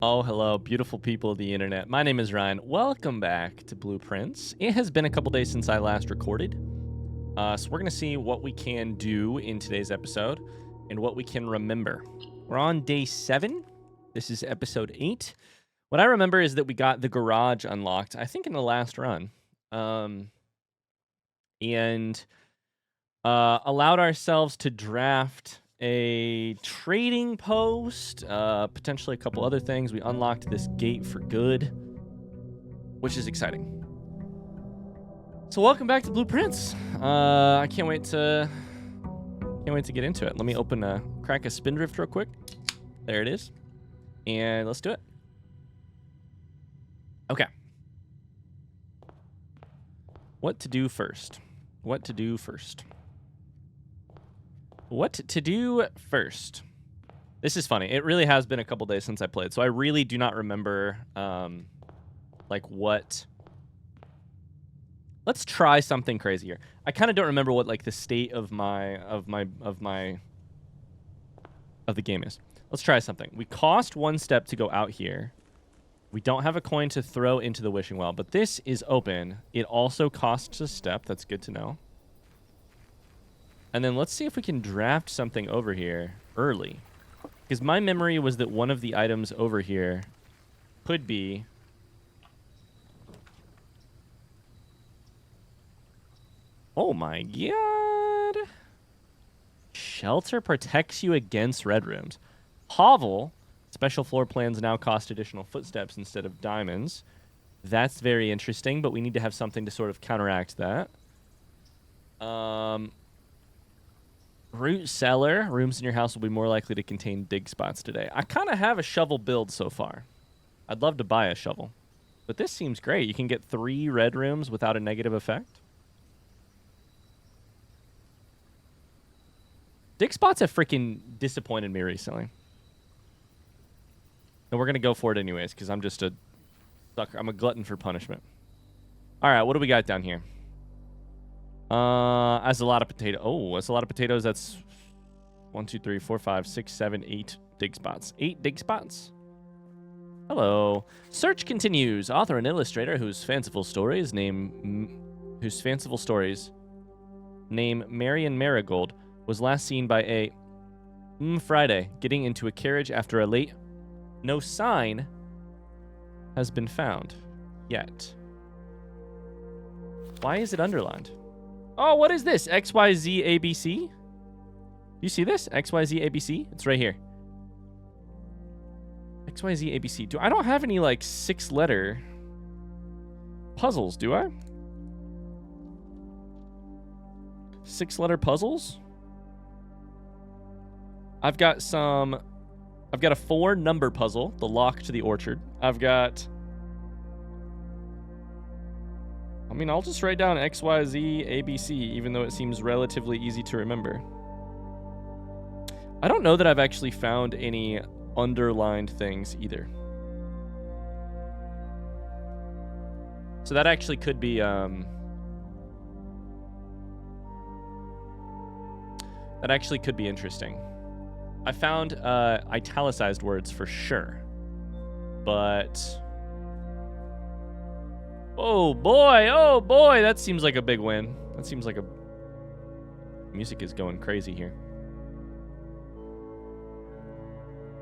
Oh, hello, beautiful people of the internet. My name is Ryan. Welcome back to Blueprints. It has been a couple days since I last recorded. So we're going to see what we can do in today's episode and what we can remember. We're on day 7. This is episode 8. What I remember is that we got the garage unlocked, I think in the last run. And allowed ourselves to draft a trading post, potentially a couple other things. We unlocked this gate for good, which is exciting. So welcome back to Blueprints. I can't wait to get into it. Let me crack a spindrift real quick. There it is. And let's do it. Okay. What to do first? What to do first? This is funny. It really has been a couple days since I played, so I really do not remember, what... Let's try something crazy here. I kind of don't remember what, the state of the game is. Let's try something. We cost 1 step to go out here. We don't have a coin to throw into the wishing well, but this is open. It also costs a step. That's good to know. And then let's see if we can draft something over here early. Because my memory was that one of the items over here could be... Oh my god! Shelter protects you against red rooms. Hovel, special floor plans now cost additional footsteps instead of diamonds. That's very interesting, but we need to have something to sort of counteract that. Root cellar. Rooms in your house will be more likely to contain dig spots today. I kind of have a shovel build so far. I'd love to buy a shovel. But this seems great. You can get 3 red rooms without a negative effect. Dig spots have freaking disappointed me recently. And we're going to go for it anyways, because I'm just a sucker. I'm a glutton for punishment. All right, what do we got down here? That's a lot of potato. Oh, that's a lot of potatoes. That's 1, 2, 3, 4, 5, 6, 7, 8 dig spots. 8 dig spots. Hello. Search continues. Author and illustrator whose fanciful stories name Marion Marigold was last seen by a Friday getting into a carriage after a late. No sign has been found yet. Why is it underlined? Oh, what is this? XYZ ABC? You see this? XYZ ABC? It's right here. XYZ ABC. I don't have any 6-letter puzzles, do I? 6-letter puzzles? I've got a 4-number puzzle, the lock to the orchard. I'll just write down XYZ ABC, even though it seems relatively easy to remember. I don't know that I've actually found any underlined things either. So that actually could be, interesting. I found italicized words for sure, but... Oh boy, that seems like a big win. That seems like music is going crazy here.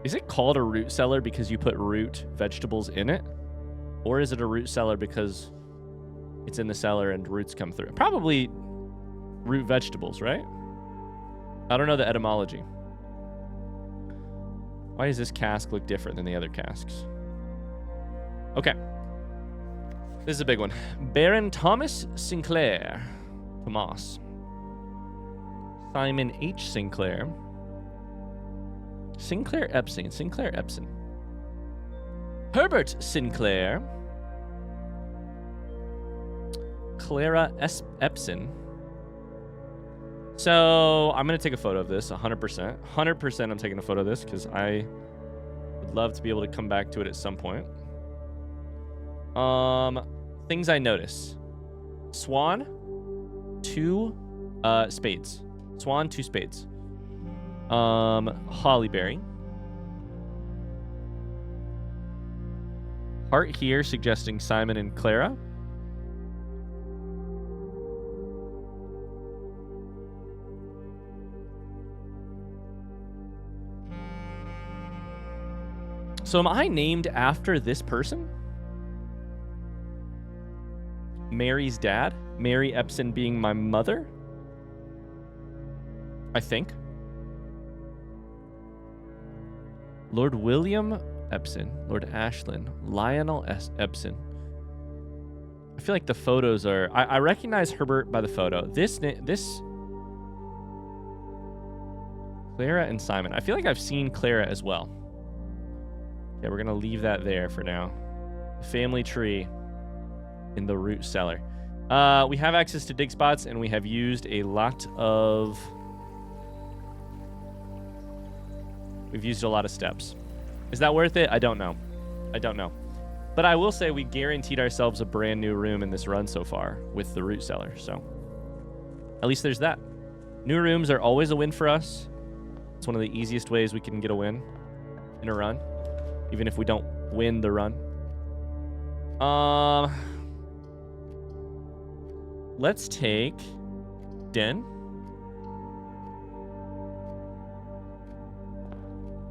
Is it called a root cellar because you put root vegetables in it? Or is it a root cellar because it's in the cellar and roots come through? Probably root vegetables, right? I don't know the etymology. Why does this cask look different than the other casks? Okay. This is a big one. Baron Thomas Sinclair. Tomas. Simon H. Sinclair. Sinclair Epson. Herbert Sinclair. Clara Epson. So, I'm going to take a photo of this, 100%. 100% I'm taking a photo of this, because I would love to be able to come back to it at some point. Things I notice. Swan, 2 spades. Swan, 2 spades. Hollyberry. Heart here, suggesting Simon and Clara. So am I named after this person? Mary's dad? Mary Epson being my mother? I think. Lord William Epson, Lord Ashland, Lionel S. Epson. I feel like the photos are... I recognize Herbert by the photo. This Clara and Simon. I feel like I've seen Clara as well. Okay, we're going to leave that there for now. Family tree in the root cellar. We have access to dig spots, and we have used a lot of... We've used a lot of steps. Is that worth it? I don't know. I don't know. But I will say we guaranteed ourselves a brand new room in this run so far with the root cellar, so... At least there's that. New rooms are always a win for us. It's one of the easiest ways we can get a win in a run. Even if we don't win the run. Let's take Den.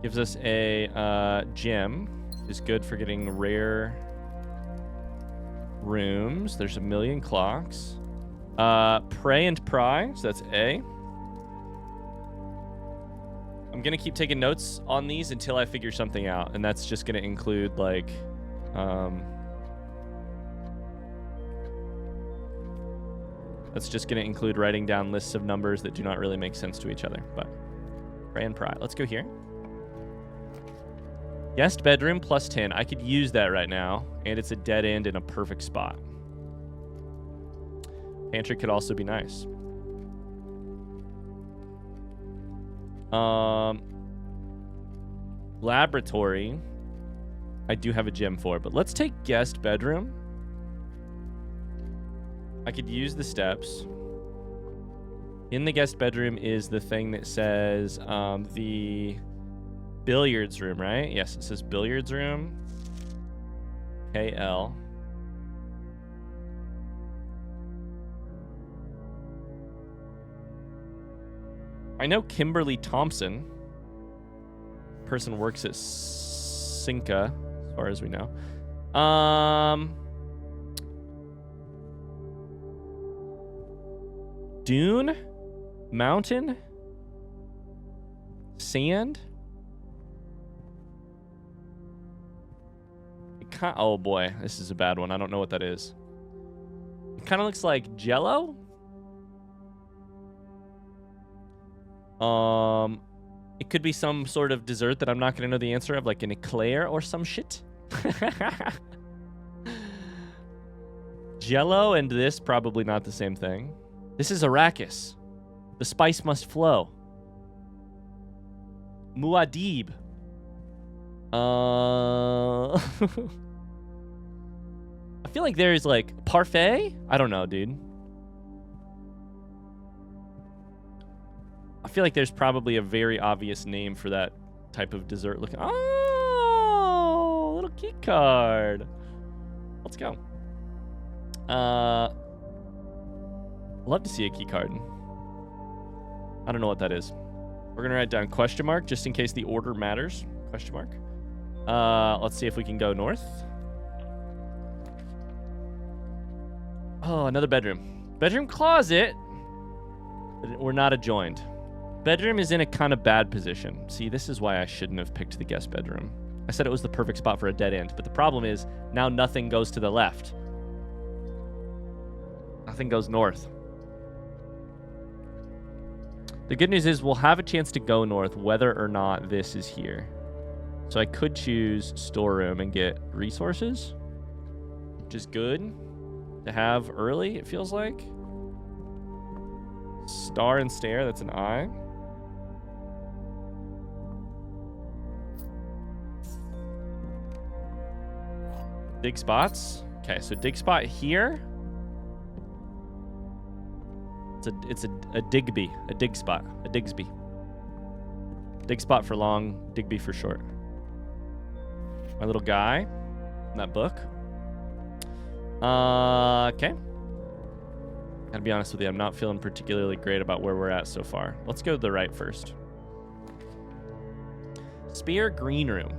Gives us a gem. Is good for getting rare rooms. There's a million clocks. Pray and pry. So that's A. I'm going to keep taking notes on these until I figure something out. And that's just going to include, like... that's just going to include writing down lists of numbers that do not really make sense to each other. But pray and pry. Let's go here. Guest bedroom plus 10. I could use that right now. And it's a dead end in a perfect spot. Pantry could also be nice. Laboratory. I do have a gem for, but let's take guest bedroom. I could use the steps. In the guest bedroom is the thing that says the billiards room, right? Yes, it says billiards room. KL. I know Kimberly Thompson. Person works at Cinca, as far as we know. Dune? Mountain? Sand? Oh boy, this is a bad one. I don't know what that is. It kind of looks like Jello? It could be some sort of dessert that I'm not going to know the answer of, like an eclair or some shit. Jello and this, probably not the same thing. This is arrakis. The spice must flow. Muad'Dib. I feel like there's like parfait? I don't know, dude. I feel like there's probably a very obvious name for that type of dessert looking. Oh, little key card. Let's go. Love to see a key card. I don't know what that is. We're gonna write down question mark just in case the order matters. Question mark. Let's see if we can go north. Oh, another bedroom. Bedroom closet. But we're not adjoined. Bedroom is in a kind of bad position. See, this is why I shouldn't have picked the guest bedroom. I said it was the perfect spot for a dead end, but the problem is now nothing goes to the left. Nothing goes north. The good news is we'll have a chance to go north whether or not this is here. So I could choose storeroom and get resources, which is good to have early, it feels like. Star and stare, that's an I. Dig spots. Okay, so dig spot here. It's a Digby, a dig spot, a Digsby. Dig spot for long, Digby for short. My little guy. that book. Okay. Gotta be honest with you, I'm not feeling particularly great about where we're at so far. Let's go to the right first. Spear green room.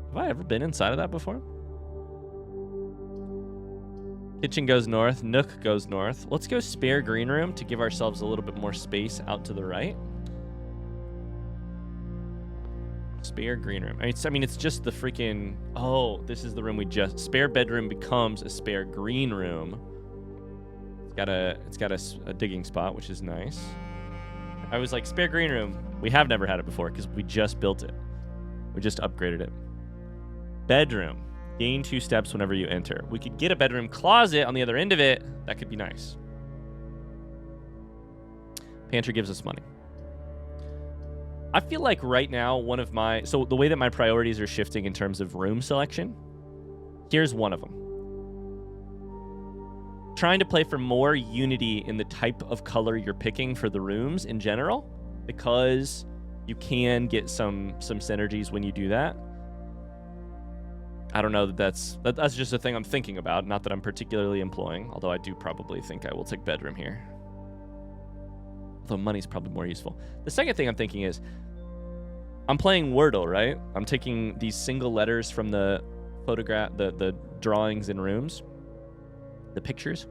Have I ever been inside of that before? Kitchen goes north. Nook goes north. Let's go spare green room to give ourselves a little bit more space out to the right. Spare green room. I mean, it's just the freaking... Oh, this is the room we just... Spare bedroom becomes a spare green room. It's got a digging spot, which is nice. I was like, spare green room. We have never had it before because we just built it. We just upgraded it. Bedroom. Gain 2 steps whenever you enter. We could get a bedroom closet on the other end of it. That could be nice. Pantry gives us money. I feel like right now, one of my... So the way that my priorities are shifting in terms of room selection, here's one of them. Trying to play for more unity in the type of color you're picking for the rooms in general, because you can get some synergies when you do that. I don't know that's just a thing I'm thinking about, not that I'm particularly employing, although I do probably think I will take bedroom here. Although money's probably more useful. The second thing I'm thinking is, I'm playing Wordle, right? I'm taking these single letters from the photograph, the drawings in rooms, the pictures.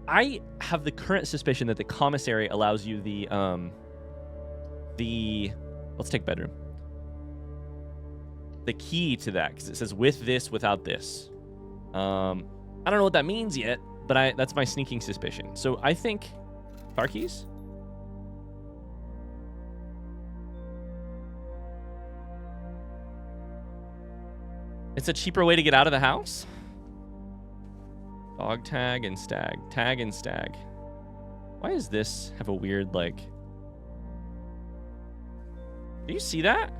I have the current suspicion that the Commissary allows you let's take bedroom. The key to that, because it says with this, without this. I don't know what that means yet, but that's my sneaking suspicion. So I think car keys. It's a cheaper way to get out of the house. Dog tag and stag. Tag and stag. Why does this have a weird, like... Do you see that?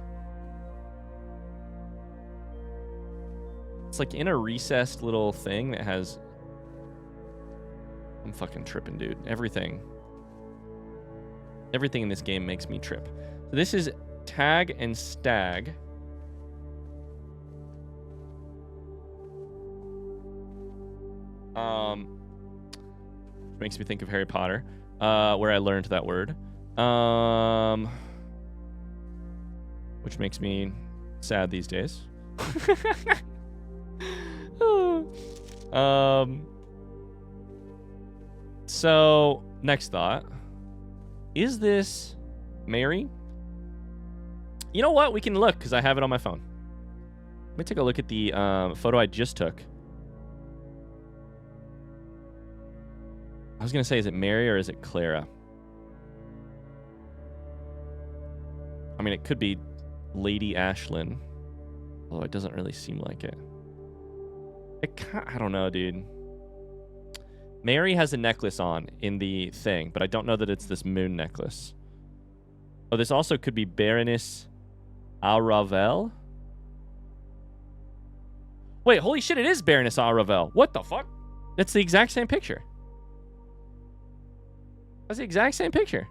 It's like in a recessed little thing that has... I'm fucking tripping, dude. Everything in this game makes me trip. So this is tag and stag. Makes me think of Harry Potter, where I learned that word. Which makes me sad these days. So, next thought. Is this Mary? You know what? We can look, because I have it on my phone. Let me take a look at the photo I just took. I was going to say, is it Mary or is it Clara? I mean, it could be Lady Ashlyn. Although it doesn't really seem like it. I don't know, dude. Mary has a necklace on in the thing, but I don't know that it's this moon necklace. Oh, this also could be Baroness Aravel. Wait, holy shit, it is Baroness Aravel. What the fuck? That's the exact same picture. That's the exact same picture.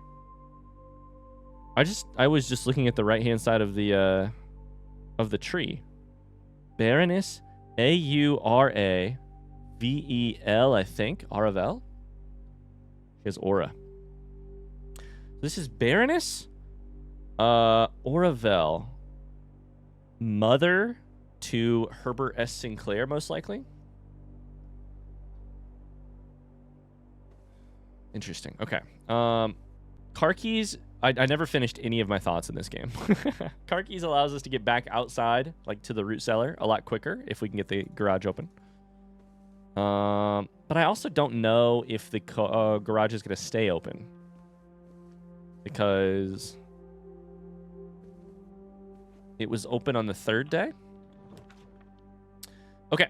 I was just looking at the right-hand side of the tree. Baroness Auravel, I think. Aravel. She has aura. This is Baroness Aravel, mother to Herbert S. Sinclair, most likely. Interesting. Okay. Car keys. I never finished any of my thoughts in this game. Car keys allows us to get back outside, like to the root cellar, a lot quicker if we can get the garage open. But I also don't know if the garage is going to stay open. Because it was open on the 3rd day. Okay.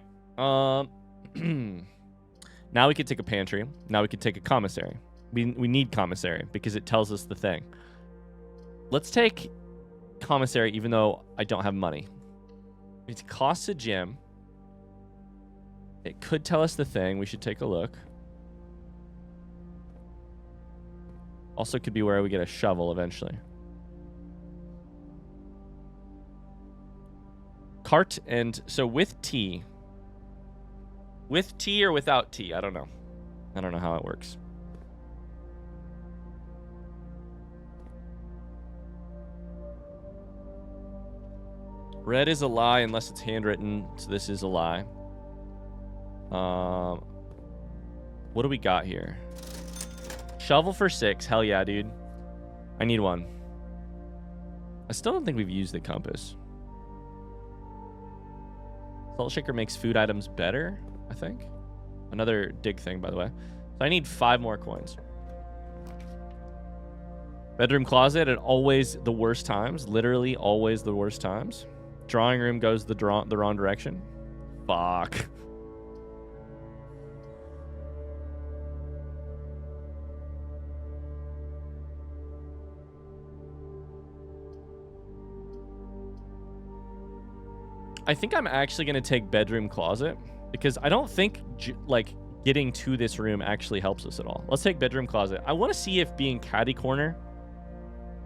Now we could take a pantry. Now we could take a commissary. We need commissary because it tells us the thing. Let's take commissary even though I don't have money. It costs a gem. It could tell us the thing. We should take a look. Also could be where we get a shovel eventually. Cart and so with T. With T or without T? I don't know. I don't know how it works. Red is a lie unless it's handwritten, so this is a lie. What do we got here? Shovel for 6. Hell yeah, dude. I need one. I still don't think we've used the compass. Salt shaker makes food items better, I think. Another dig thing, by the way. So I need 5 more coins. Bedroom closet at always the worst times. Literally always the worst times. Drawing room goes the wrong direction. Fuck. I think I'm actually going to take bedroom closet because I don't think like getting to this room actually helps us at all. Let's take bedroom closet. I want to see if being caddy corner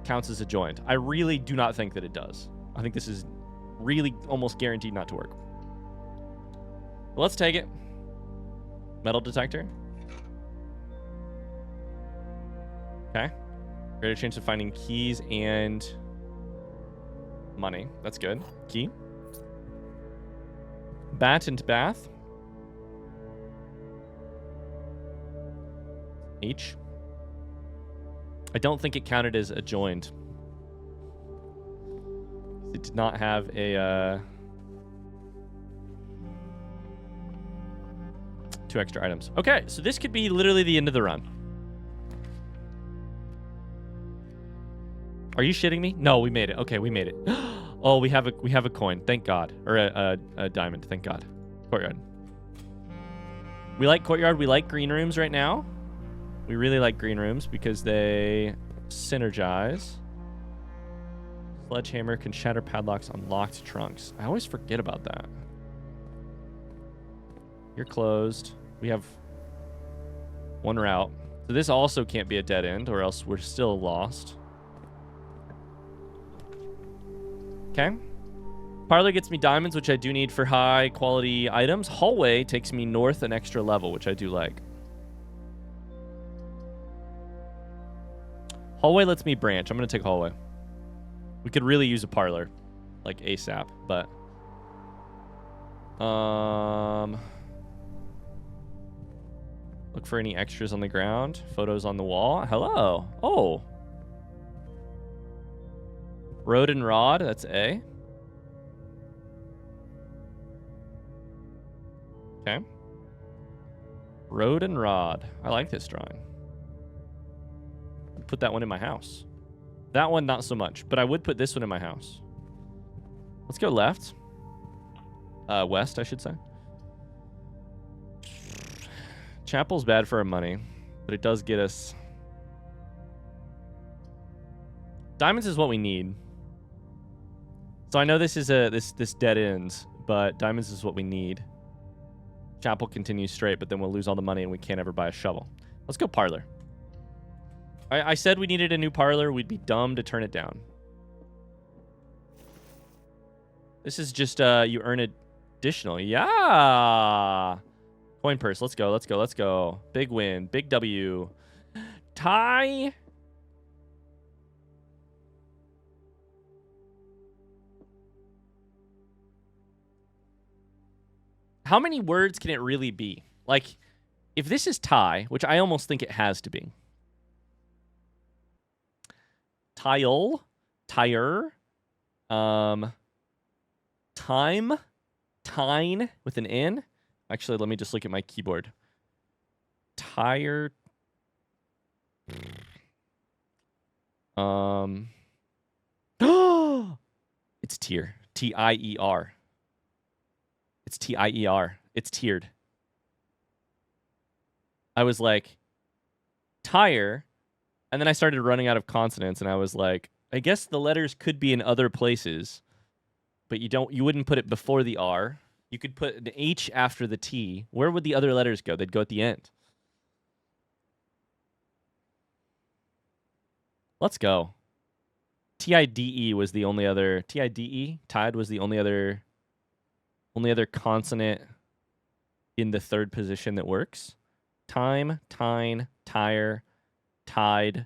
counts as a joint. I really do not think that it does. I think this is really almost guaranteed not to work. But let's take it. Metal detector. Okay. Greater chance of finding keys and money. That's good. Key. Bat into bath. H. I don't think it counted as a joint. It did not have a 2 extra items. Okay, so this could be literally the end of the run. Are you shitting me? No, we made it. Okay, we made it. Oh, we have a coin. Thank God. Or a diamond. Thank God. Courtyard. We like courtyard. We like green rooms right now. We really like green rooms because they synergize. Sledgehammer can shatter padlocks on locked trunks. I always forget about that. You're closed. We have 1 route. So this also can't be a dead end or else we're still lost. Okay. Parlor gets me diamonds, which I do need for high quality items. Hallway takes me north an extra level, which I do like. Hallway lets me branch. I'm going to take hallway. We could really use a parlor, like ASAP, but look for any extras on the ground. Photos on the wall. Hello. Oh. Road and rod. That's A. Okay. Road and rod. I like this drawing. I'd put that one in my house. That one, not so much. But I would put this one in my house. Let's go left. West, I should say. Chapel's bad for our money. But it does get us... Diamonds is what we need. So I know this is this dead ends. But diamonds is what we need. Chapel continues straight, but then we'll lose all the money and we can't ever buy a shovel. Let's go parlor. I said we needed a new parlor. We'd be dumb to turn it down. This is just, you earn additional. Yeah. Coin purse. Let's go. Let's go. Let's go. Big win. Big W. Tie. How many words can it really be? Like, if this is tie, which I almost think it has to be. Tile, tire, time, tine with an N. Actually, let me just look at my keyboard. Tire. It's tier. T-I-E-R. It's T-I-E-R. It's tiered. I was like, tire. And then I started running out of consonants, and I was like, I guess the letters could be in other places, but you wouldn't put it before the R. You could put an H after the T. Where would the other letters go? They'd go at the end. Let's go. T-I-D-E was the only other... T-I-D-E? Tide was the only other Only other consonant in the third position that works. Time, tine, tire, tide.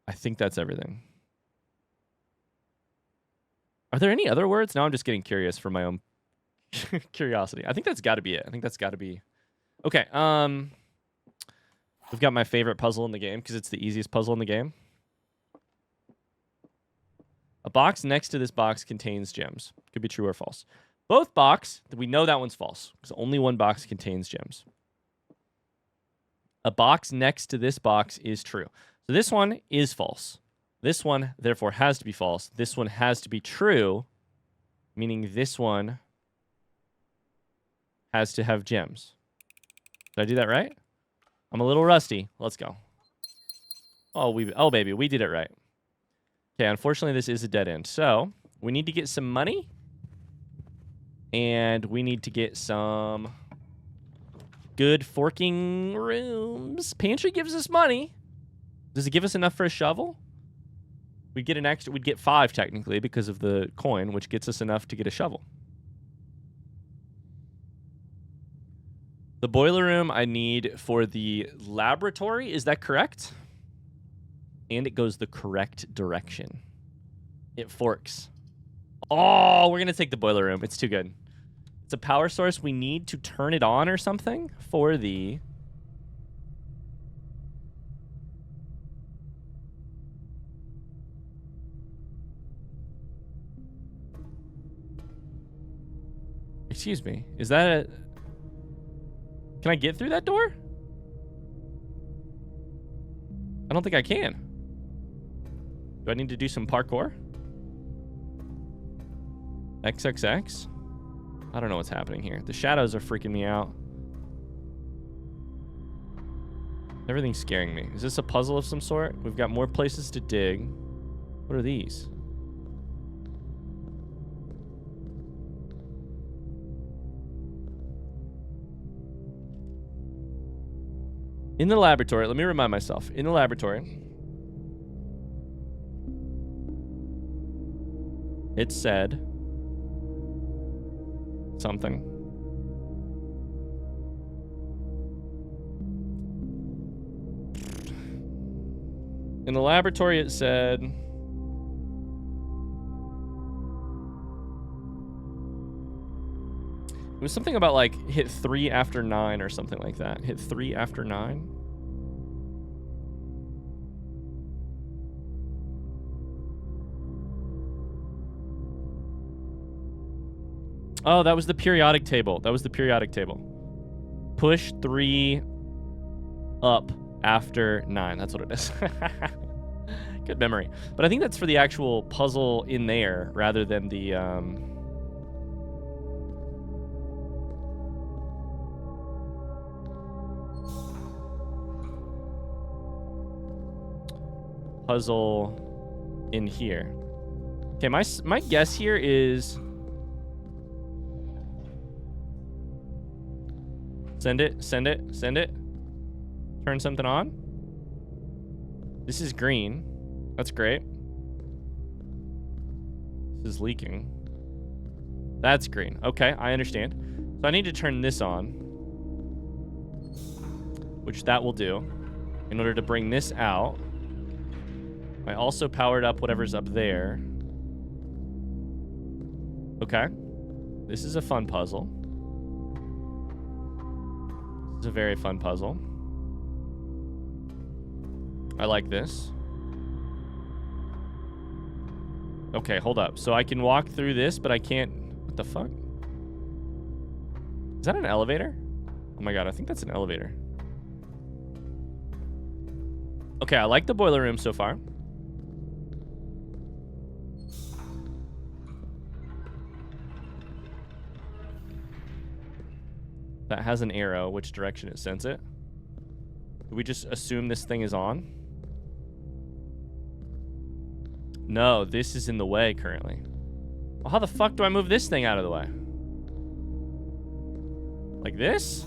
I think that's everything. Are there any other words? Now I'm just getting curious for my own curiosity. I think that's got to be it. I think that's got to be... Okay, we've got my favorite puzzle in the game because it's the easiest puzzle in the game. A box next to this box contains gems. Could be true or false. Both box, we know that one's false because only one box contains gems. A box next to this box is true. So this one is false. This one, therefore, has to be false. This one has to be true, meaning this one has to have gems. Did I do that right? I'm a little rusty. Let's go. Oh, baby, we did it right. Okay, unfortunately, this is a dead end. So we need to get some money. And we need to get some good forking rooms. Pantry gives us money. Does it give us enough for a shovel? We'd get an extra. We'd get 5 technically because of the coin, which gets us enough to get a shovel. The boiler room I need for the laboratory. Is that correct? And it goes the correct direction. It forks. Oh, we're going to take the boiler room. It's too good. It's a power source. We need to turn it on or something for the... Excuse me. Is that a... Can I get through that door? I don't think I can. Do I need to do some parkour? XXX? I don't know what's happening here. The shadows are freaking me out. Everything's scaring me. Is this a puzzle of some sort? We've got more places to dig. What are these? In the laboratory, let me remind myself. In the laboratory, it said something. In the laboratory, it said... It was something about, like, hit 3 after 9 or something like that. Hit 3 after 9? Oh, that was the periodic table. That was the periodic table. Push 3 up after 9. That's what it is. Good memory. But I think that's for the actual puzzle in there rather than the... puzzle in here. Okay, my guess here is send it. Turn something on. This is green. That's great. This is leaking. That's green. Okay, I understand. So I need to turn this on, which that will do. In order to bring this out, I also powered up whatever's up there. Okay. This is a fun puzzle. This is a very fun puzzle. I like this. Okay, hold up. So I can walk through this, but I can't... What the fuck? Is that an elevator? Oh my god, I think that's an elevator. Okay, I like the boiler room so far. That has an arrow, which direction it sends it. Do we just assume this thing is on? No, this is in the way currently. Well, how the fuck do I move this thing out of the way? Like this?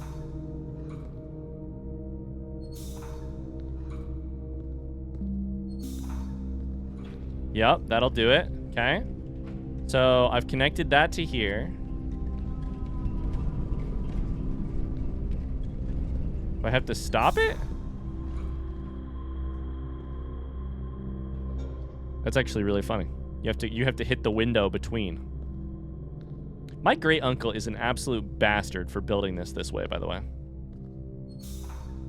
Yep, that'll do it. Okay. So I've connected that to here. Do I have to stop it? That's actually really funny. You have to hit the window between. My great uncle is an absolute bastard for building this way, by the way.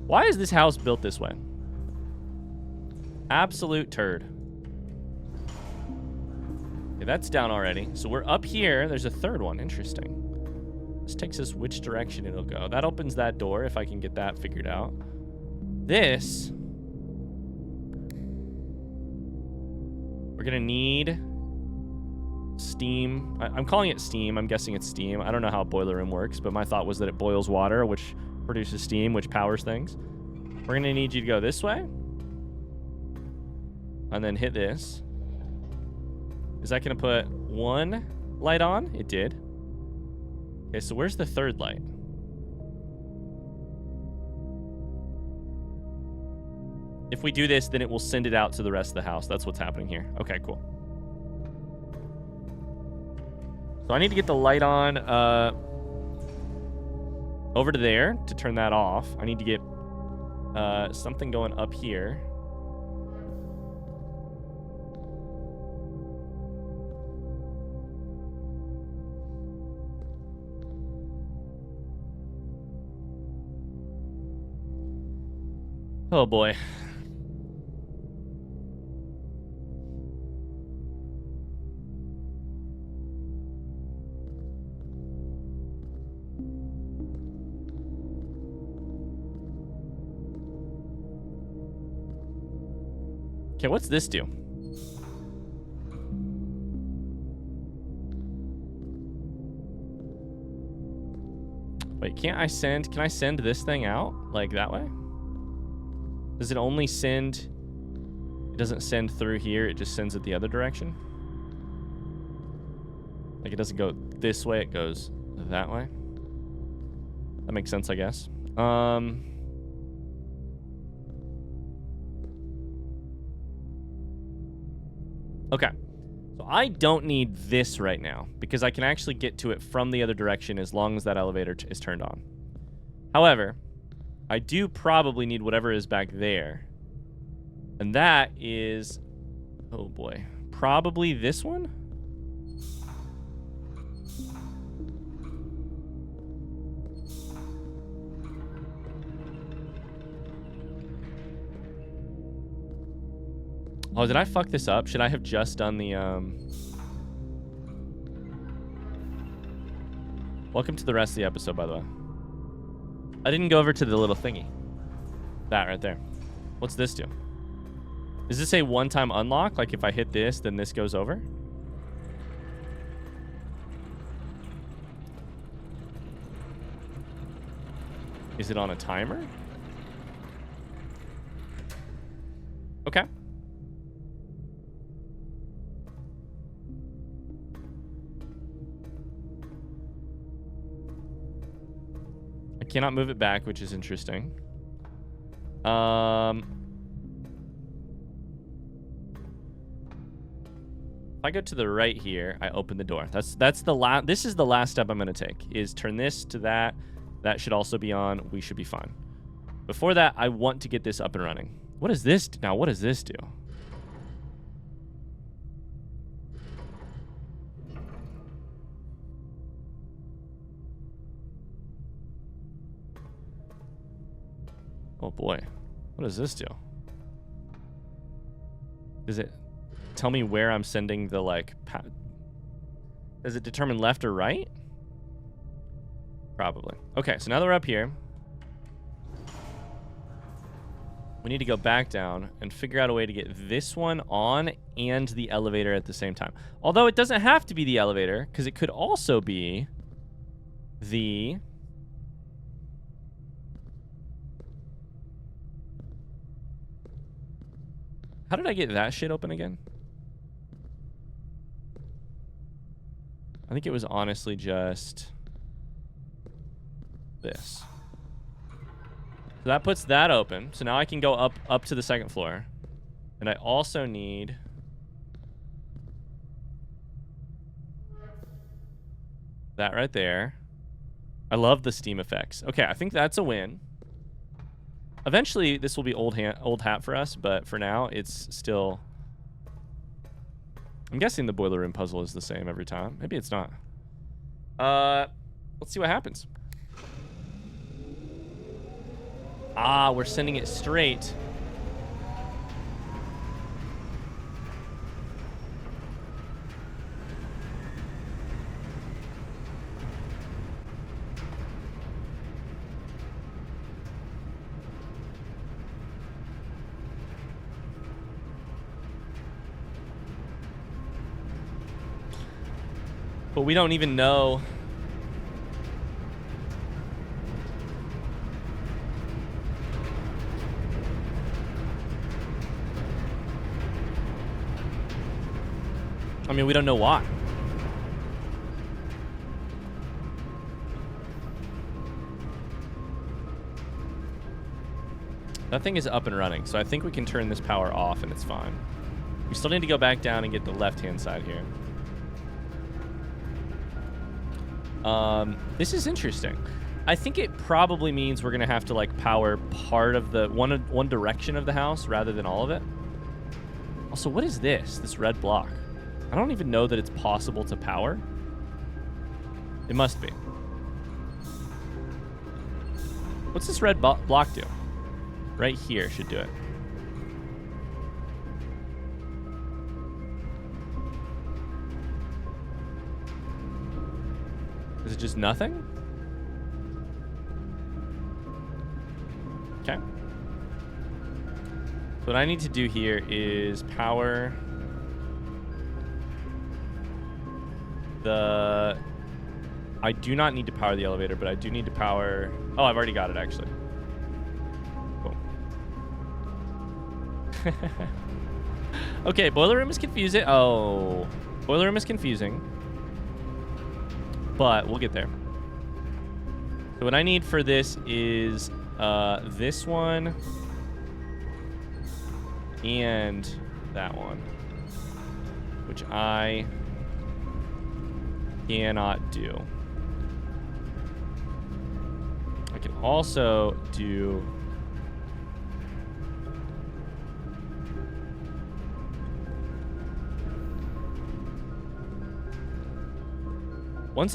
Why is this house built this way? Absolute turd. Okay, that's down already. So we're up here. There's a third one. Interesting. This takes us which direction it'll go. That opens that door if I can get that figured out. This... We're gonna need steam. I'm calling it steam. I'm guessing it's steam. I don't know how a boiler room works, but my thought was that it boils water, which produces steam, which powers things. We're gonna need you to go this way. And then hit this. Is that gonna put one light on? It did. Okay, so where's the third light? If we do this, then it will send it out to the rest of the house. That's what's happening here. Okay, cool. So I need to get the light on over to there to turn that off. I need to get something going up here. Oh boy. Okay, what's this do? Wait, can I send this thing out? Like that way? Does it only send... It doesn't send through here, it just sends it the other direction? Like it doesn't go this way, it goes that way? That makes sense, I guess. Okay. So I don't need this right now because I can actually get to it from the other direction as long as that elevator is turned on. However, I do probably need whatever is back there. And that is... Oh boy. Probably this one? Oh, did I fuck this up? Should I have just done the, Welcome to the rest of the episode, by the way. I didn't go over to the little thingy. That right there. What's this do? Is this a one-time unlock? Like if I hit this, then this goes over? Is it on a timer? Okay. I cannot move it back, which is interesting. If I go to the right here, I open the door. This is the last step I'm going to take, is turn this to that. That should also be on. We should be fine. Before that, I want to get this up and running. What is this? Now, what does this do? Oh boy. What does this do? Does it tell me where I'm sending the, like, does it determine left or right? Probably. Okay, so now that we're up here, we need to go back down and figure out a way to get this one on and the elevator at the same time. Although it doesn't have to be the elevator, because it could also be the... How did I get that shit open again? I think it was honestly just this. So that puts that open. So now I can go up to the second floor. And I also need That right there. I love the steam effects. Okay, I think that's a win. Eventually, this will be old hat for us, but for now, it's still... I'm guessing the boiler room puzzle is the same every time. Maybe it's not. Let's see what happens. Ah, we're sending it straight. But we don't even know. I mean, we don't know why. That thing is up and running, so I think we can turn this power off and it's fine. We still need to go back down and get the left-hand side here. This is interesting. I think it probably means we're gonna have to like power part of the one direction of the house rather than all of it. Also, what is this? This red block. I don't even know that it's possible to power. It must be. What's this red block do? Right here should do it. Is it just nothing? Okay. So what I need to do here is power the... I do not need to power the elevator, but I do need to power... Oh, I've already got it, actually. Cool. Okay, boiler room is confusing. Oh. Boiler room is confusing. But we'll get there. So what I need for this is this one and that one, which I cannot do. I can also do once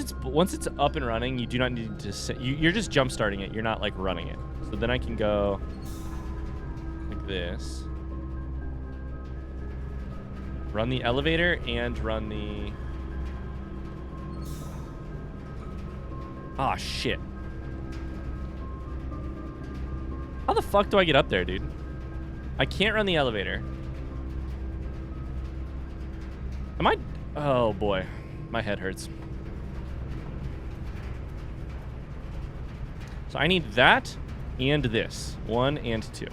it's up and running, you do not need to sit, you're just jump starting it. You're not like running it. So then I can go like this. Run the elevator and run the... Ah, shit. How the fuck do I get up there, dude? I can't run the elevator. Am I... Oh, boy. My head hurts. So I need that and this. 1 and 2.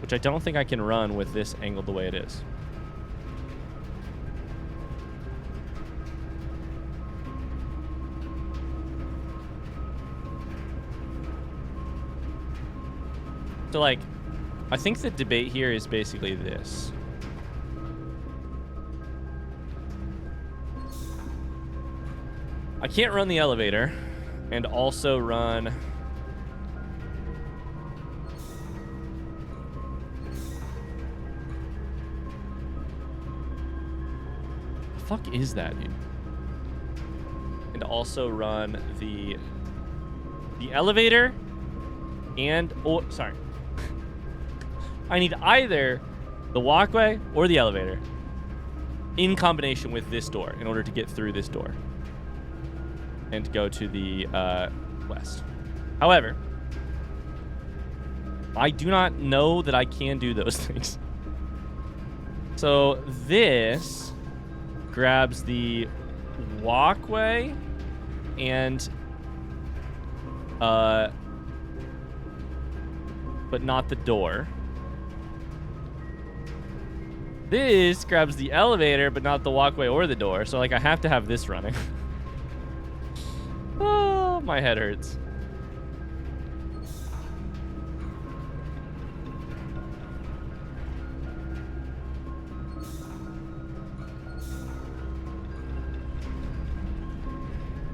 Which I don't think I can run with this angled the way it is. So, like, I think the debate here is basically this. I can't run the elevator and also run... The fuck is that, dude? And also run the elevator and... Oh, sorry. I need either the walkway or the elevator in combination with this door in order to get through this door and to go to the west. However, I do not know that I can do those things. So this grabs the walkway and but not the door. This grabs the elevator, but not the walkway or the door. So, like, I have to have this running. Oh, my head hurts.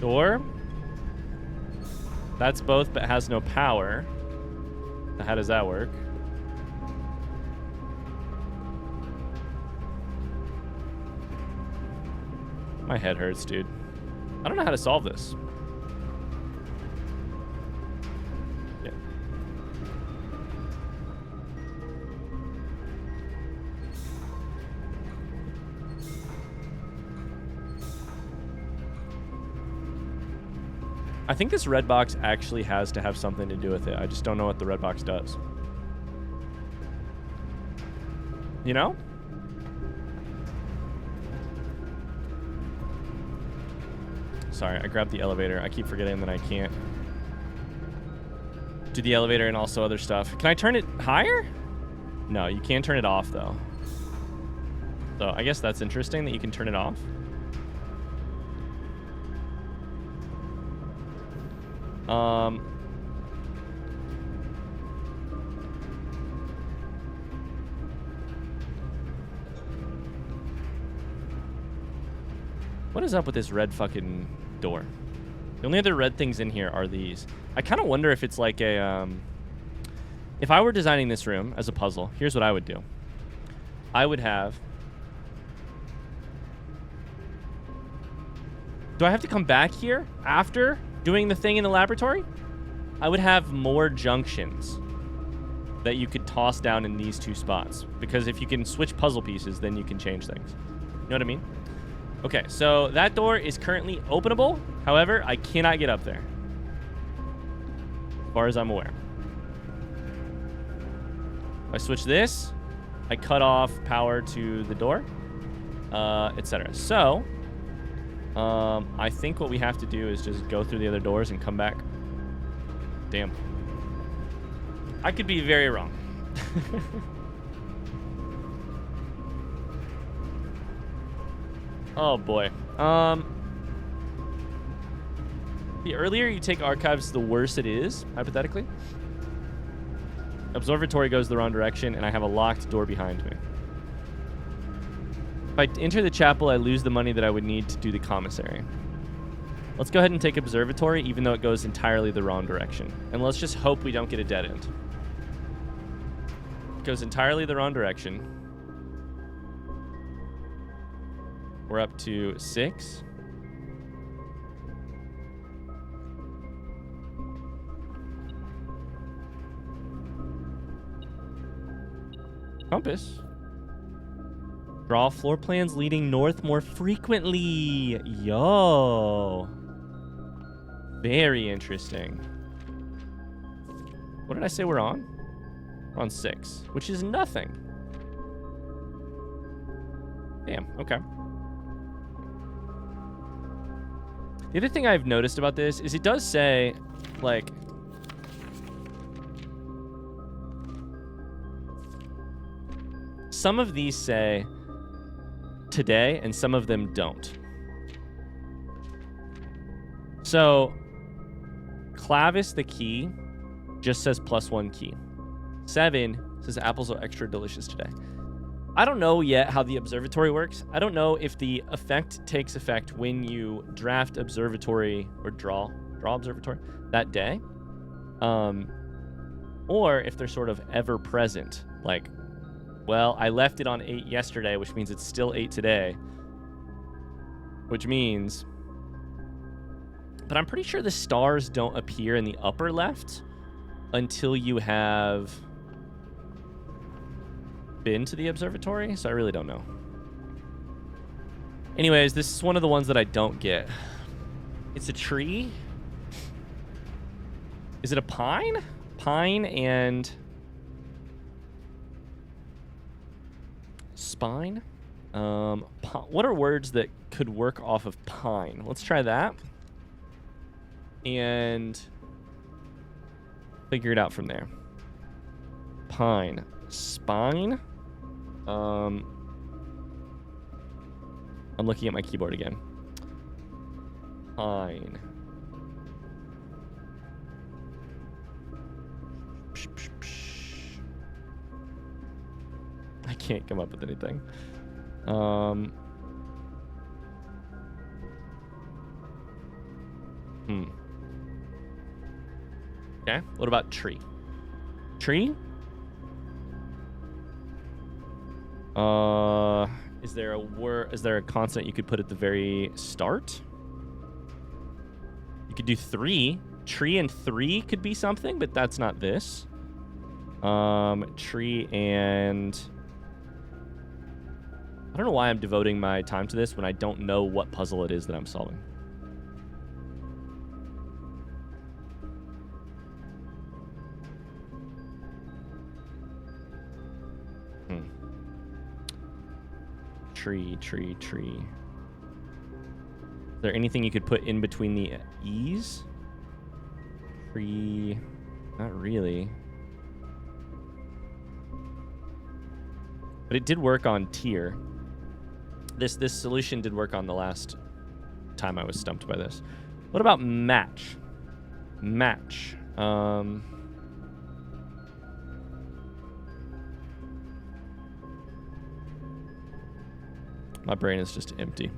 Door. That's both, but has no power. How does that work? My head hurts, dude. I don't know how to solve this. Yeah. I think this red box actually has to have something to do with it. I just don't know what the red box does. You know? Sorry, I grabbed the elevator. I keep forgetting that I can't do the elevator and also other stuff. Can I turn it higher? No, you can turn it off, though. So I guess that's interesting that you can turn it off. What is up with this red fucking door? The only other red things in here are these. I kind of wonder if it's like a, if I were designing this room as a puzzle, here's what I would do. I would have... Do I have to come back here after doing the thing in the laboratory? I would have more junctions that you could toss down in these two spots. Because if you can switch puzzle pieces, then you can change things. You know what I mean? Okay, so that door is currently openable. However, I cannot get up there, as far as I'm aware. If I switch this, I cut off power to the door, etc. So, I think what we have to do is just go through the other doors and come back. Damn. I could be very wrong. Oh boy. The earlier you take archives, the worse it is, hypothetically. Observatory goes the wrong direction, and I have a locked door behind me. If I enter the chapel, I lose the money that I would need to do the commissary. Let's go ahead and take Observatory, even though it goes entirely the wrong direction. And let's just hope we don't get a dead end. It goes entirely the wrong direction. We're up to 6. Compass. Draw floor plans leading north more frequently. Yo. Very interesting. What did I say we're on? We're on 6, which is nothing. Damn, okay. The other thing I've noticed about this is it does say, like, some of these say today and some of them don't. So, Clavis, the key, just says +1 key. 7 says apples are extra delicious today. I don't know yet how the observatory works. I don't know if the effect takes effect when you draft observatory or draw observatory that day. Or if they're sort of ever present. Like, well, I left it on 8 yesterday, which means it's still 8 today. Which means... But I'm pretty sure the stars don't appear in the upper left until you have been to the observatory, so I really don't know. Anyways, this is one of the ones that I don't get. It's a tree. Is it a pine? Pine and spine? What are words that could work off of pine? Let's try that. And figure it out from there. Pine. Spine. I'm looking at my keyboard again. Pine. I can't come up with anything. Okay. What about tree? Tree? Is there a word? Is there a consonant you could put at the very start? You could do 3. Tree and 3 could be something, but that's not this. Tree and... I don't know why I'm devoting my time to this when I don't know what puzzle it is that I'm solving. Tree. Is there anything you could put in between the E's? Tree. Not really. But it did work on tier. This solution did work on the last time I was stumped by this. What about match? Match. My brain is just empty.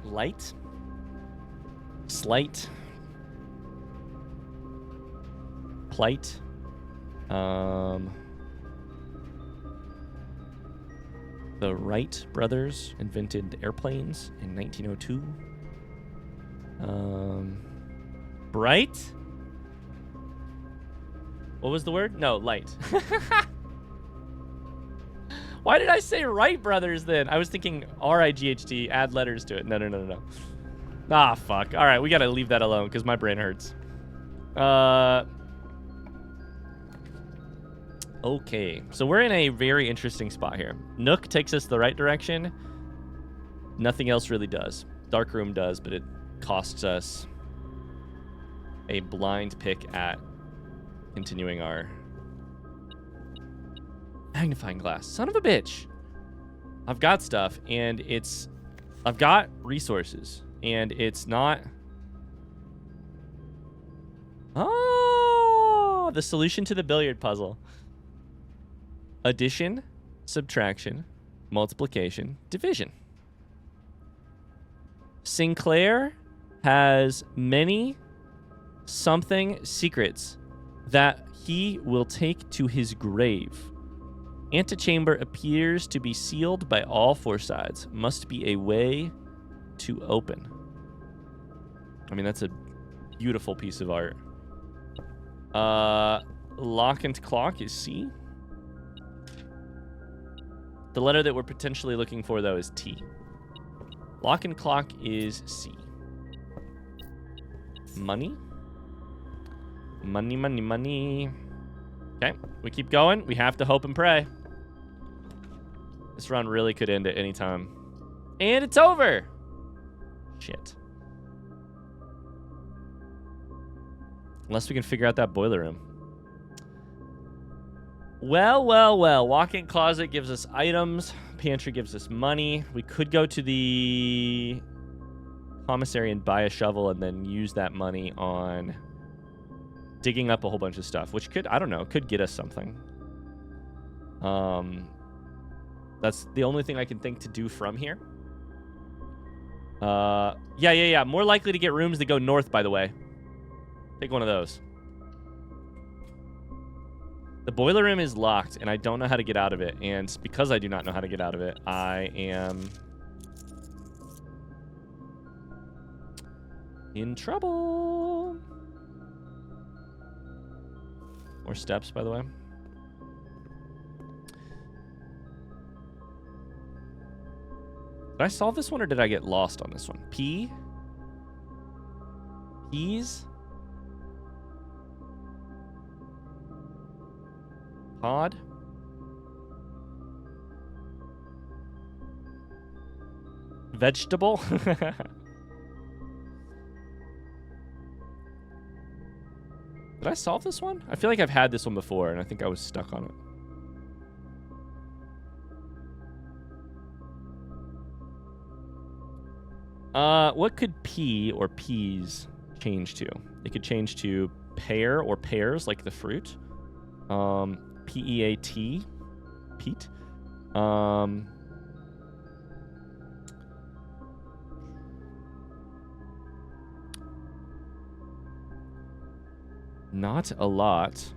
Light. Slight. Plight. The Wright brothers invented airplanes in 1902. Bright? What was the word? No, light. Why did I say Wright brothers then? I was thinking R-I-G-H-T, add letters to it. No. Ah, fuck. All right, we got to leave that alone because my brain hurts. Okay, so we're in a very interesting spot here. Nook takes us the right direction. Nothing else really does. Dark room does, but it costs us a blind pick at continuing our magnifying glass. Son of a bitch. I've got stuff, and I've got resources, and it's not... Oh, the solution to the billiard puzzle. Addition, subtraction, multiplication, division. Sinclair has many something secrets that he will take to his grave. Antechamber appears to be sealed by all 4 sides. Must be a way to open. I mean, that's a beautiful piece of art. Lock and clock is C. The letter that we're potentially looking for, though, is T. Lock and clock is C. Money. Money. Okay, we keep going. We have to hope and pray. This run really could end at any time. And it's over! Shit. Unless we can figure out that boiler room. Well. Walk-in closet gives us items. Pantry gives us money. We could go to the commissary and buy a shovel and then use that money on digging up a whole bunch of stuff, which could, I don't know, could get us something. That's the only thing I can think to do from here. Yeah. More likely to get rooms that go north, by the way. Take one of those. The boiler room is locked, and I don't know how to get out of it. And because I do not know how to get out of it, I am in trouble. More steps, by the way. Did I solve this one, or did I get lost on this one? P? Peas? Pod? Vegetable? Did I solve this one? I feel like I've had this one before, and I think I was stuck on it. What could P or peas change to? It could change to pear or pears, like the fruit. P-E-A-T. Pete. Not a lot. Is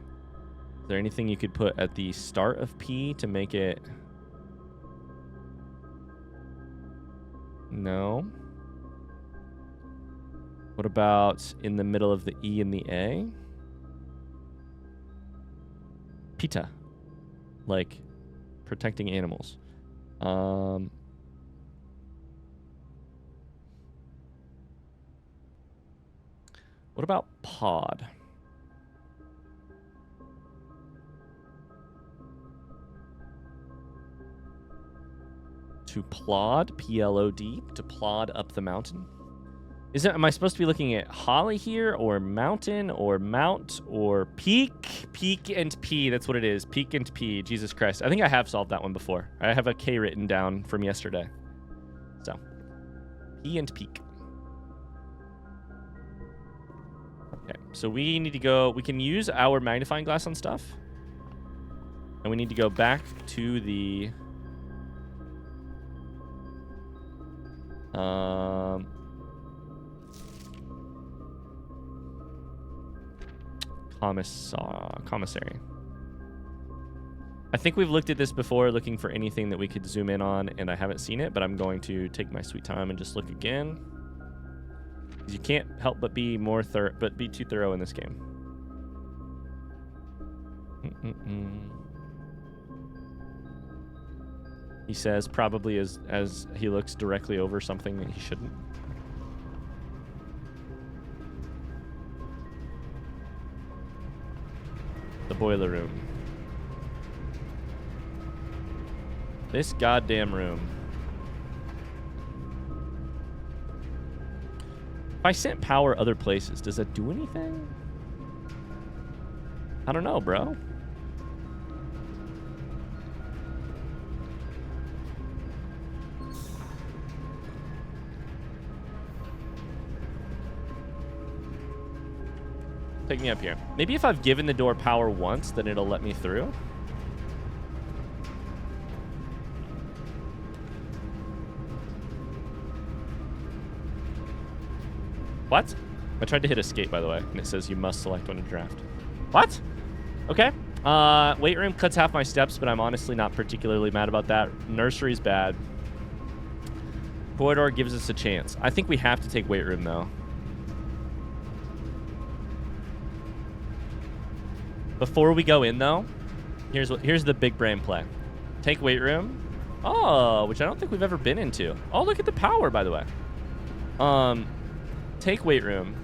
there anything you could put at the start of P to make it... No. What about in the middle of the E and the A? PETA. Like protecting animals. What about pod? To plod, P-L-O-D, to plod up the mountain. Am I supposed to be looking at holly here, or mountain, or mount, or peak? Peak and P, that's what it is. Peak and P, Jesus Christ. I think I have solved that one before. I have a K written down from yesterday. So, P and peak. Okay, so we need to go, we can use our magnifying glass on stuff. And we need to go back to the... Commissary. I think we've looked at this before, looking for anything that we could zoom in on, and I haven't seen it, but I'm going to take my sweet time and just look again. Because you can't help but be too thorough in this game. He says, probably as he looks directly over something that he shouldn't. The boiler room. This goddamn room. If I sent power other places, does that do anything? I don't know, bro. Take me up here. Maybe if I've given the door power once, then it'll let me through. What? I tried to hit escape, by the way, and it says you must select one to draft. What? Okay. Weight room cuts half my steps, but I'm honestly not particularly mad about that. Nursery's bad. Corridor gives us a chance. I think we have to take weight room, though. Before we go in, though, here's the big brain play. Take weight room. Oh, which I don't think we've ever been into. Oh, look at the power, by the way. Take weight room.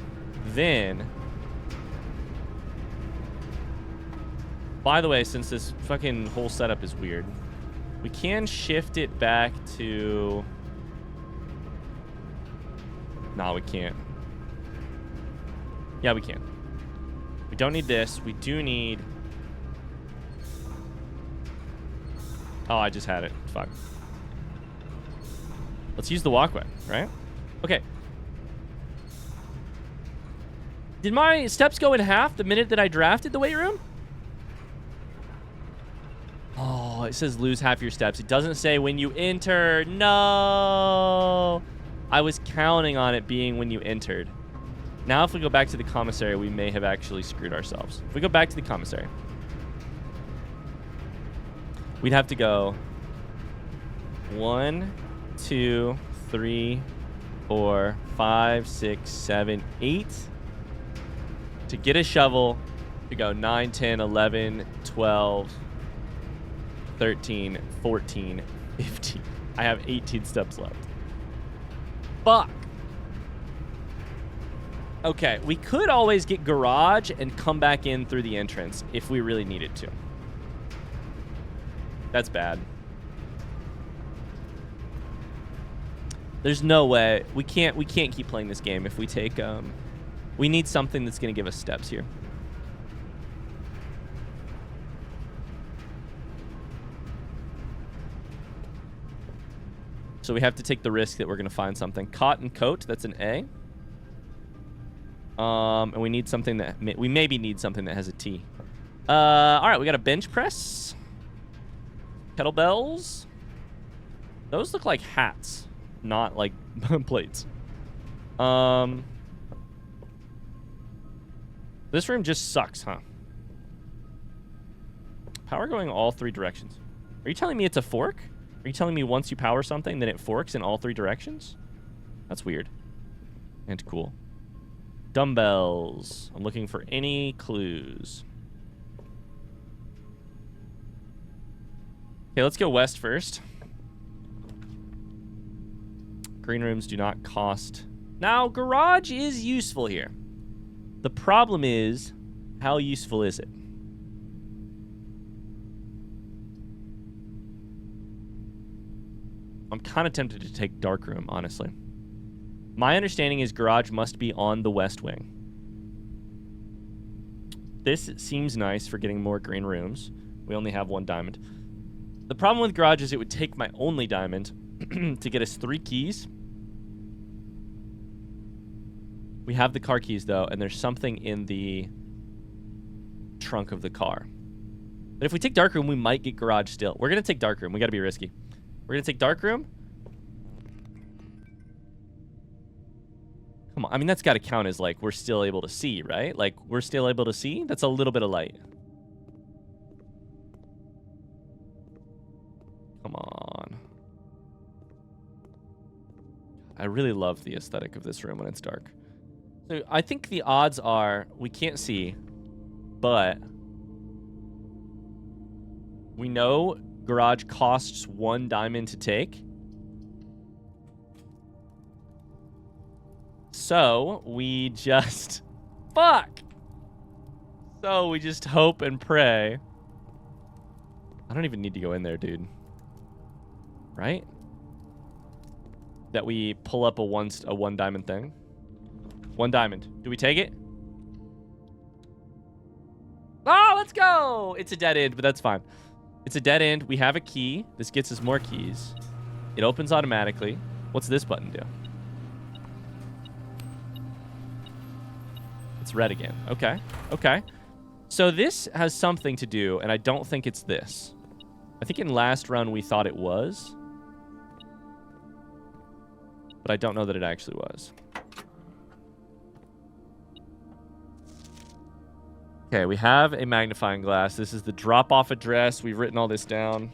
Then, by the way, since this fucking whole setup is weird, we can shift it back to... No, we can't. Yeah, we can. We don't need this. We do need... Oh, I just had it. Fuck. Let's use the walkway, right? Okay. Did my steps go in half the minute that I drafted the weight room? Oh, it says lose half your steps. It doesn't say when you enter. No. I was counting on it being when you entered. Now, if we go back to the commissary, we may have actually screwed ourselves. If we go back to the commissary, we'd have to go 1, 2, 3, 4, 5, 6, 7, 8 to get a shovel to go 9, 10, 11, 12, 13, 14, 15. I have 18 steps left. Fuck. Okay, we could always get garage and come back in through the entrance if we really needed to. That's bad. There's no way. We can't keep playing this game if we take we need something that's going to give us steps here. So we have to take the risk that we're going to find something. Cotton coat, that's an A. And we need something that... We maybe need something that has a T. All right, we got a bench press. Kettlebells. Those look like hats, not like plates. This room just sucks, huh? Power going all 3 directions. Are you telling me it's a fork? Are you telling me once you power something, then it forks in all 3 directions? That's weird. And cool. Dumbbells. I'm looking for any clues. Okay, let's go west first. Green rooms do not cost. Now, garage is useful here. The problem is, how useful is it? I'm kind of tempted to take dark room, honestly. My understanding is garage must be on the west wing. This seems nice for getting more green rooms. We only have 1 diamond. The problem with garage is it would take my only diamond to get us 3 keys. We have the car keys, though, and there's something in the trunk of the car. But if we take dark room, we might get garage still. We're going to take dark room. We got to be risky. We're going to take dark room. Come on. I mean, that's got to count as, like, we're still able to see, right? Like, we're still able to see? That's a little bit of light. Come on. I really love the aesthetic of this room when it's dark. So I think the odds are we can't see, but we know garage costs 1 diamond to take. So we just... Fuck! So we just hope and pray. I don't even need to go in there, dude. Right? That we pull up a one diamond thing. 1 diamond. Do we take it? Oh, let's go! It's a dead end, but that's fine. It's a dead end. We have a key. This gets us more keys. It opens automatically. What's this button do? It's red again. Okay. Okay. So this has something to do, and I don't think it's this. I think in last run we thought it was. But I don't know that it actually was. Okay, we have a magnifying glass. This is the drop-off address. We've written all this down.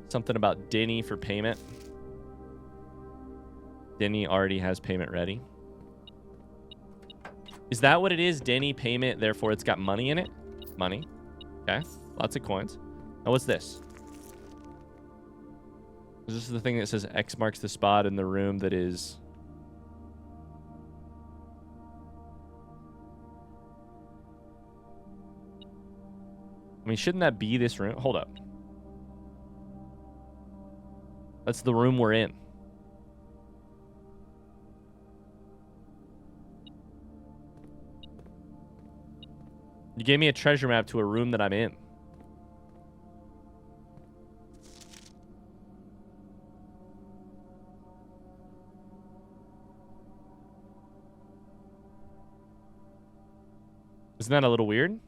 Something about Denny for payment. Denny already has payment ready. Is that what it is? Denny payment, therefore it's got money in it? Money. Okay, lots of coins. Now what's this? Is this the thing that says X marks the spot in the room that is... I mean, shouldn't that be this room? Hold up. That's the room we're in. You gave me a treasure map to a room that I'm in. Isn't that a little weird?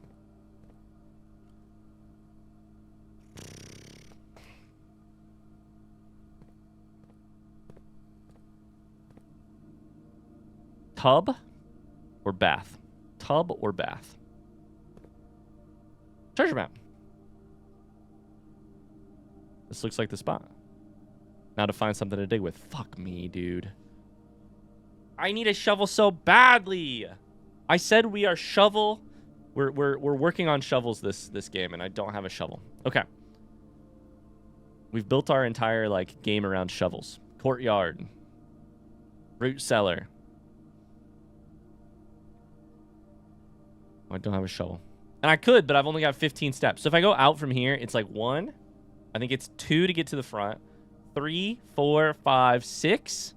Tub or bath? Tub or bath? Treasure map. This looks like the spot. Now to find something to dig with. Fuck me, dude. I need a shovel so badly. I said we are shovel. We're working on shovels this game, and I don't have a shovel. Okay. We've built our entire like game around shovels. Courtyard. Root cellar. I don't have a shovel. And I could, but I've only got 15 steps. So if I go out from here, it's like 1. I think it's 2 to get to the front. 3, 4, 5, 6.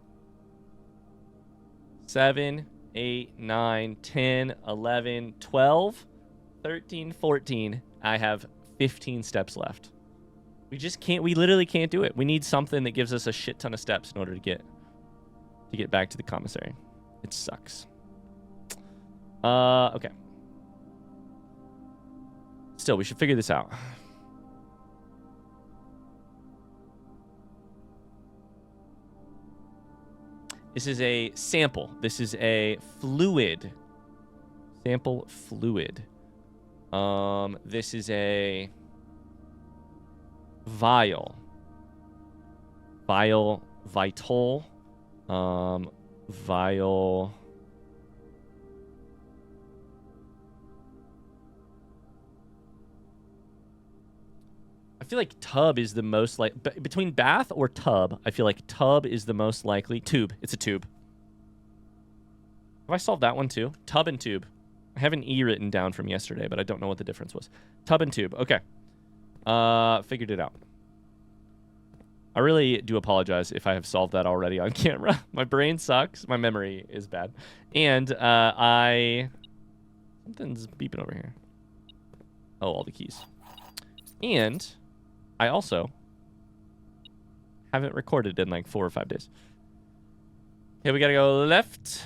7, 8, 9, 10, 11, 12, 13, 14. I have 15 steps left. We just can't, we literally can't do it. We need something that gives us a shit ton of steps in order to get back to the commissary. It sucks. Okay. Still, we should figure this out. This is a sample. This is a fluid. Sample fluid. This is a vial. Vial, vital. Vial. I feel like tub is the most like between bath or tub. I feel like tub is the most likely. Tube. It's a tube. Have I solved that one too? Tub and tube. I have an E written down from yesterday, but I don't know what the difference was. Tub and tube. Okay. Figured it out. I really do apologize if I have solved that already on camera. My brain sucks. My memory is bad. And something's beeping over here. Oh, all the keys. And I also haven't recorded in like 4 or 5 days. Okay, we gotta go left.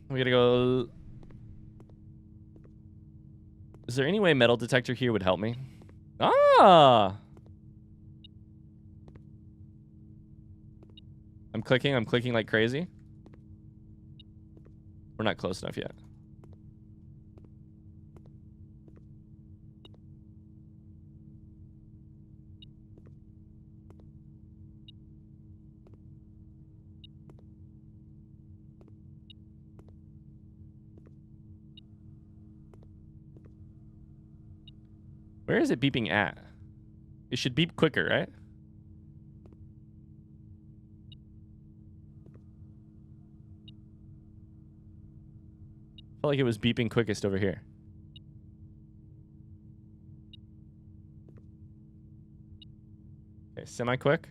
We gotta go... Is there any way metal detector here would help me? Ah! I'm clicking like crazy. We're not close enough yet. Where is it beeping at? It should beep quicker, right? I felt like it was beeping quickest over here. Okay, semi-quick.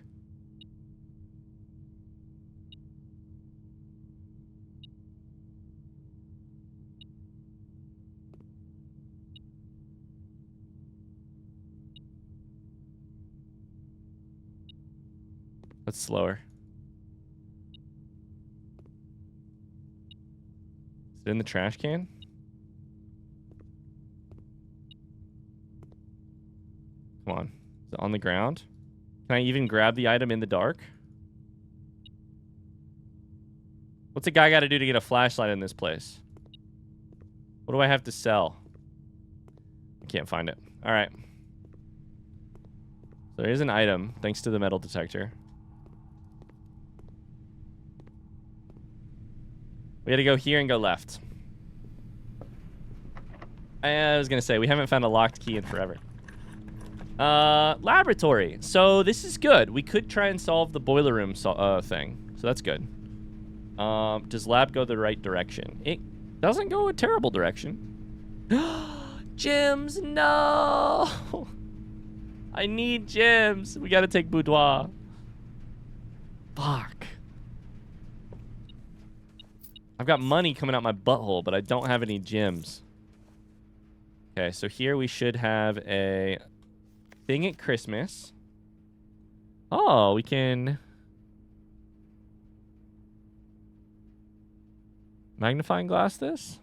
That's slower. Is it in the trash can? Come on. Is it on the ground? Can I even grab the item in the dark? What's a guy got to do to get a flashlight in this place? What do I have to sell? I can't find it. All right. So there is an item, thanks to the metal detector. We gotta go here and go left. I was gonna say, we haven't found a locked key in forever. Laboratory. So this is good. We could try and solve the boiler room thing. So that's good. Does lab go the right direction? It doesn't go a terrible direction. Gems, no! I need gems. We gotta take boudoir. Fuck. I've got money coming out my butthole, but I don't have any gems. Okay, so here we should have a thing at Christmas. Oh, we can... magnifying glass this?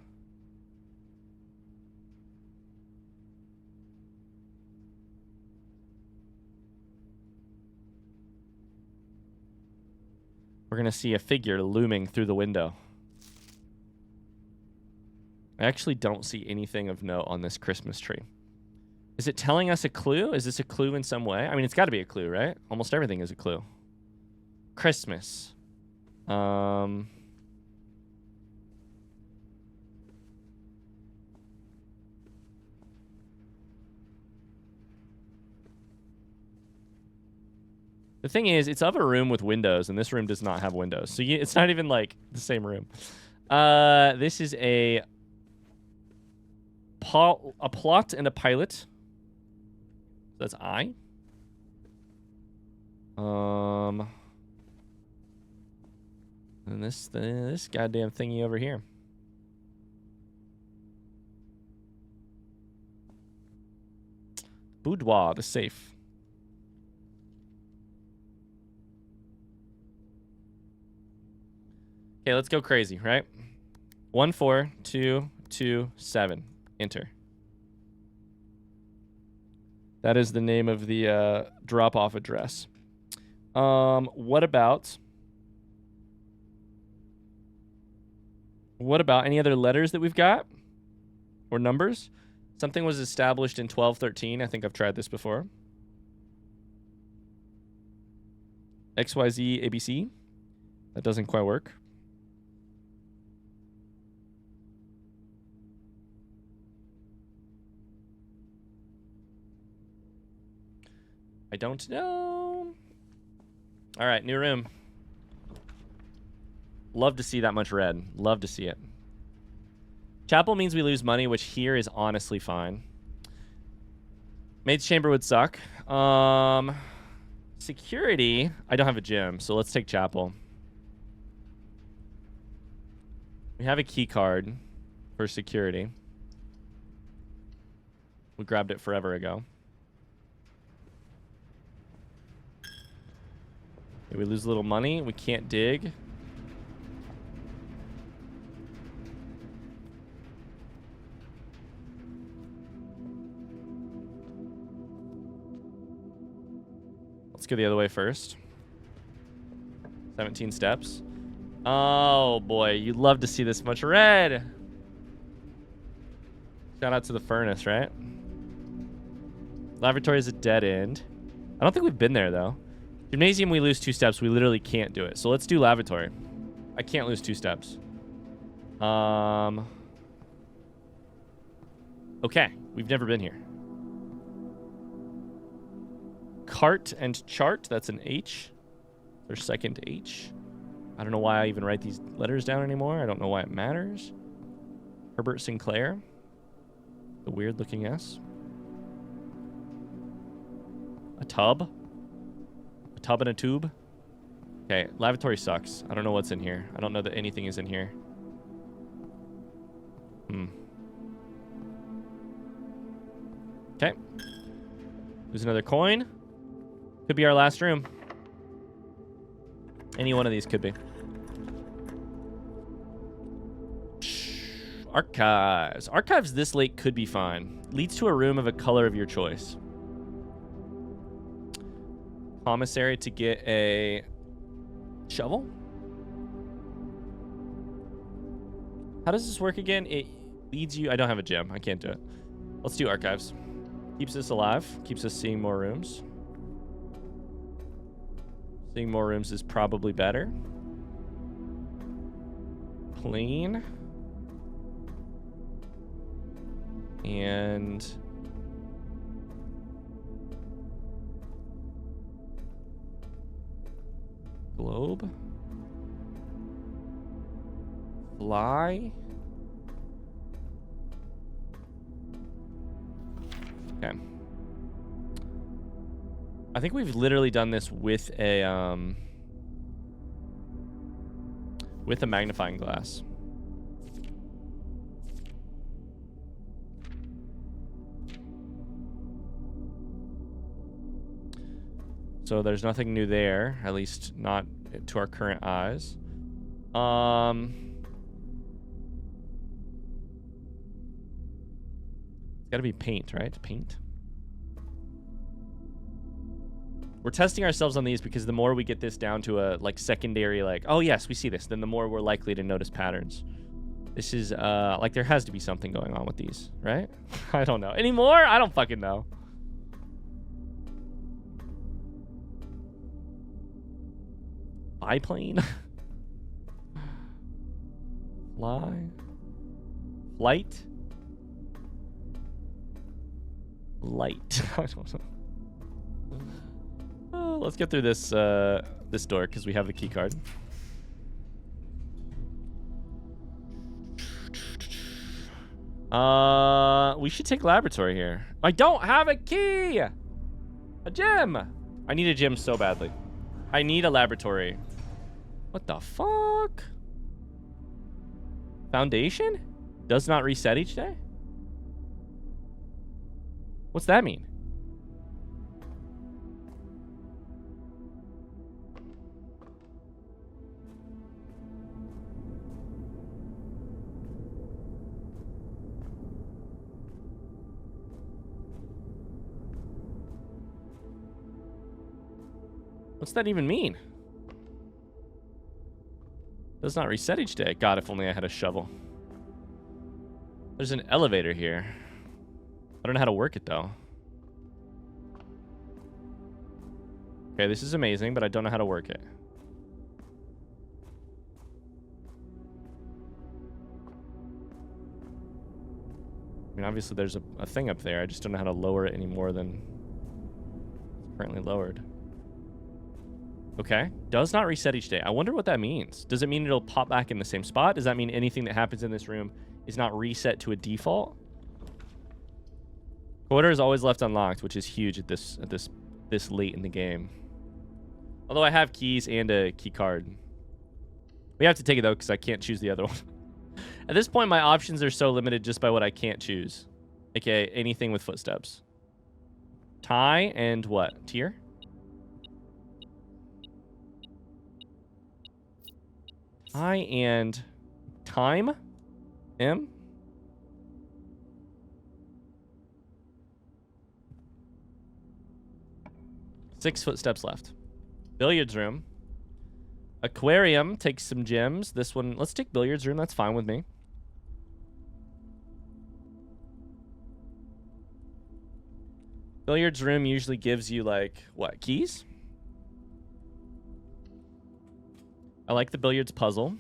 We're gonna see a figure looming through the window. I actually don't see anything of note on this Christmas tree. Is it telling us a clue? Is this a clue in some way? I mean, it's got to be a clue, right? Almost everything is a clue. Christmas. The thing is, it's of a room with windows, and this room does not have windows. So it's not even, like, the same room. This is a plot and a pilot. That's I. And this goddamn thingy over here. Boudoir, the safe. Okay, let's go crazy, right? 14227. Enter. That is the name of the drop-off address. What about What about any other letters that we've got? Or numbers? Something was established in 1213. I think I've tried this before. XYZ ABC. That doesn't quite work. I don't know. All right, new room. Love to see that much red. Love to see it. Chapel means we lose money, which here is honestly fine. Maid's chamber would suck. Security. I don't have a gym, so let's take chapel. We have a key card for security. We grabbed it forever ago. Okay, we lose a little money. We can't dig. Let's go the other way first. 17 steps. Oh, boy. You'd love to see this much red. Shout out to the furnace, right? Lavatory is a dead end. I don't think we've been there, though. Gymnasium, we lose 2 steps. We literally can't do it. So let's do lavatory. I can't lose 2 steps. Okay. We've never been here. Cart and chart. That's an H. Their second H. I don't know why I even write these letters down anymore. I don't know why it matters. Herbert Sinclair. The weird looking S. A tub. A tub and a tube. Okay, lavatory sucks. I don't know what's in here. I don't know that anything is in here. Okay. There's another coin. Could be our last room. Any one of these could be. Archives. Archives this late could be fine. Leads to a room of a color of your choice. Commissary to get a shovel. How does this work again? It leads you... I don't have a gym. I can't do it. Let's do archives. Keeps us alive. Keeps us seeing more rooms. Seeing more rooms is probably better. Clean. And... globe. Fly. Okay. I think we've literally done this with a magnifying glass. So there's nothing new there, at least not to our current eyes. It's got to be paint, right? Paint. We're testing ourselves on these because the more we get this down to a like secondary, like, oh yes, we see this, then the more we're likely to notice patterns. This is like there has to be something going on with these, right? I don't know. Anymore? I don't fucking know. Biplane. Fly. Flight. Light. I don't know. Let's get through this this door because we have the key card. We should take laboratory here. I don't have a key. A gym. I need a gym so badly. I need a laboratory. What the fuck? Foundation? Does not reset each day? What's that mean? What's that even mean? Does not reset each day. God, if only I had a shovel. There's an elevator here. I don't know how to work it, though. Okay, this is amazing, but I don't know how to work it. I mean, obviously there's a thing up there. I just don't know how to lower it any more than it's currently lowered. Okay. Does not reset each day. I wonder what that means. Does it mean it'll pop back in the same spot? Does that mean anything that happens in this room is not reset to a default? Quarter is always left unlocked, which is huge at this late in the game. Although I have keys and a key card. We have to take it though, because I can't choose the other one. At this point, my options are so limited just by what I can't choose. AKA anything with footsteps. Tie and what? Tier? Tie and time? M? Six footsteps left. Billiards room. Aquarium takes some gems. This one, let's take billiards room. That's fine with me. Billiards room usually gives you, like, what, keys? I like the billiards puzzle.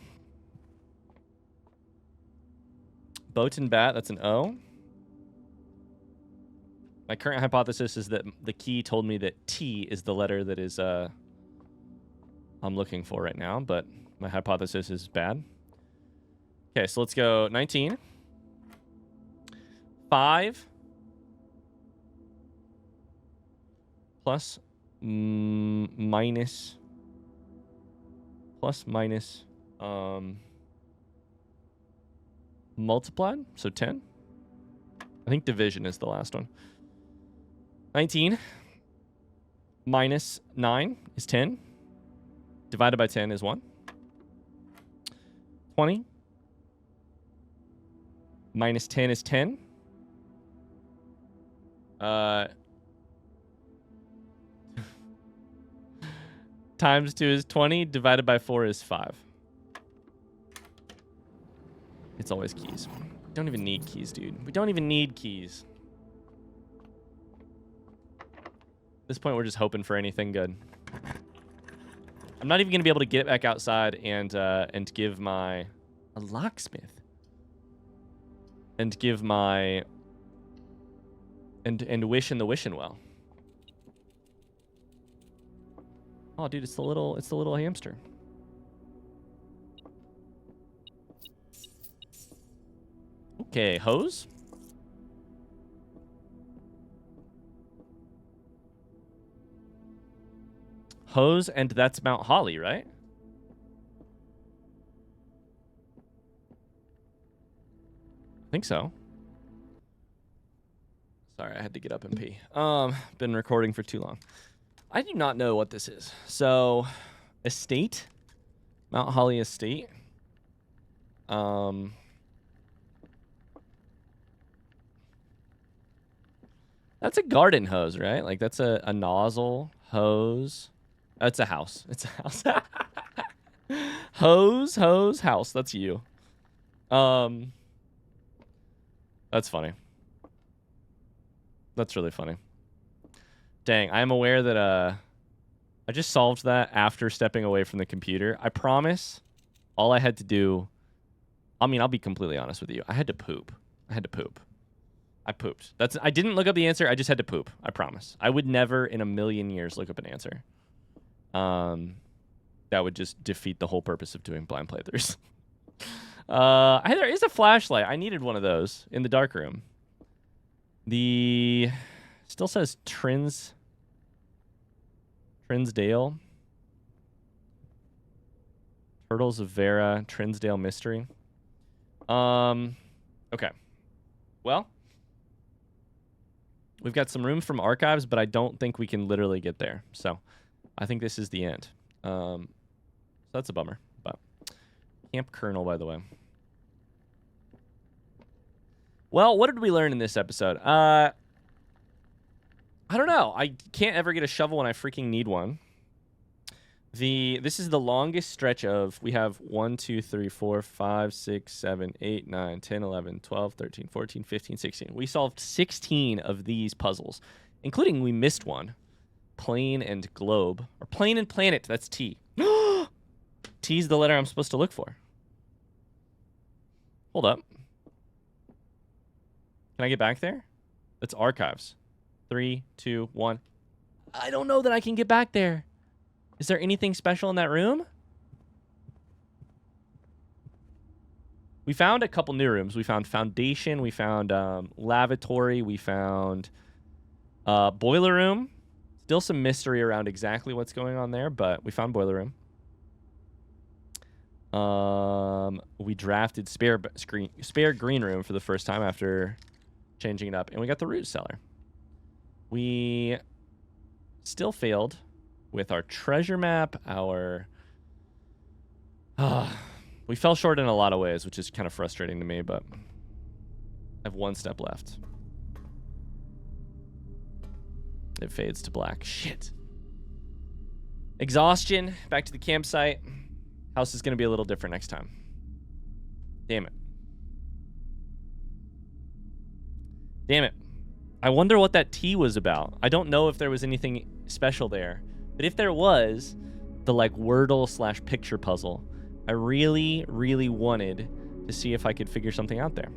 Boat and bat, that's an O. My current hypothesis is that the key told me that T is the letter that is, I'm looking for right now, but my hypothesis is bad. Okay, so let's go 19. 5. Plus, minus, multiplied, so 10. I think division is the last one. 19 minus 9 is 10. Divided by 10 is 1. 20 minus 10 is 10. Times 2 is 20. Divided by 4 is 5. It's always keys. We don't even need keys, dude. We don't even need keys. At this point, we're just hoping for anything good. I'm not even going to be able to get back outside and give my... A locksmith. And give my... And wish in the wishing well. Oh, dude, it's the little hamster. Okay, hose. Hose, and that's Mount Holly, right? I think so. Sorry, I had to get up and pee. Been recording for too long. I do not know what this is. So, estate. Mount Holly Estate. That's a garden hose, right? Like, that's a nozzle hose. It's a house. It's a house. Hose, house. That's you. That's funny. That's really funny. Dang, I am aware that I just solved that after stepping away from the computer. I promise all I had to do... I mean, I'll be completely honest with you. I had to poop. I pooped. I didn't look up the answer. I just had to poop. I promise. I would never in a million years look up an answer. That would just defeat the whole purpose of doing blind playthroughs. There is a flashlight. I needed one of those in the dark room. The still says Trinsdale. Turtles of Vera, Trinsdale Mystery. Okay. Well, we've got some room from archives, but I don't think we can literally get there. So I think this is the end. So that's a bummer. But Camp Colonel, by the way. Well, what did we learn in this episode? I don't know. I can't ever get a shovel when I freaking need one. This is the longest stretch of, we have 1, 2, 3, 4, 5, 6, 7, 8, 9, 10, 11, 12, 13, 14, 15, 16. We solved 16 of these puzzles, including we missed one. Plane and globe. Or plane and planet, that's T. T is the letter I'm supposed to look for. Hold up. Can I get back there? That's archives. 3, 2, 1. I don't know that I can get back there. Is there anything special in that room? We found a couple new rooms. We found foundation. We found lavatory. We found boiler room. Still some mystery around exactly what's going on there, but we found boiler room. We drafted spare green room for the first time after changing it up, and we got the root cellar. We still failed with our treasure map. We fell short in a lot of ways, which is kind of frustrating to me, but I have one step left. It fades to black. Shit. Exhaustion. Back to the campsite. House is going to be a little different next time. Damn it. Damn it. I wonder what that T was about. I don't know if there was anything special there. But if there was, the like Wordle / picture puzzle, I really, really wanted to see if I could figure something out there.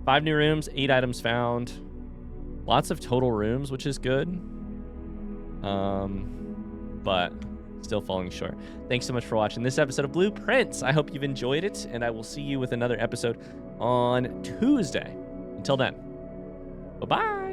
5 new rooms, 8 items found. Lots of total rooms, which is good. But still falling short. Thanks so much for watching this episode of Blueprints. I hope you've enjoyed it, and I will see you with another episode on Tuesday. Until then, bye-bye.